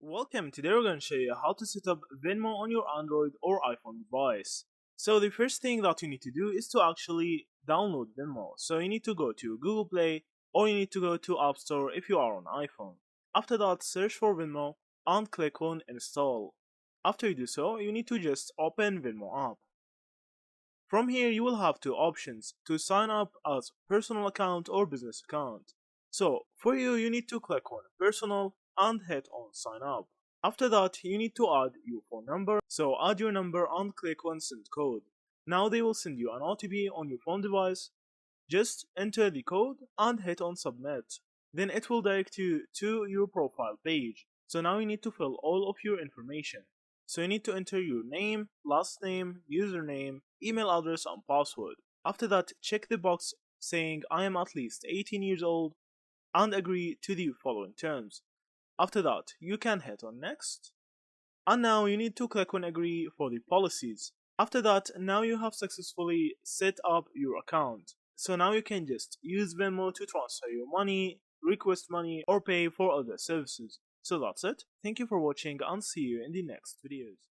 Welcome, today we're going to show you how to set up Venmo on your Android or iPhone device. So the first thing that you need to do is to actually download Venmo. So you need to go to Google Play or you need to go to App Store if you are on iPhone. After that, search for Venmo and click on install. After you do so, you need to just open Venmo app. From here, you will have two options to sign up as personal account or business account. So for you, you need to click on personal and hit on sign up. After that, you need to add your phone number. So add your number and click on send code. Now they will send you an OTP on your phone device. Just enter the code and hit on submit. Then it will direct you to your profile page. So now you need to fill all of your information. So you need to enter your name, last name, username, email address and password. After that, check the box saying I am at least 18 years old and agree to the following terms. After that, you can hit on next. And now you need to click on agree for the policies. After that, now you have successfully set up your account. So now you can just use Venmo to transfer your money, request money, or pay for other services. So that's it. Thank you for watching and see you in the next videos.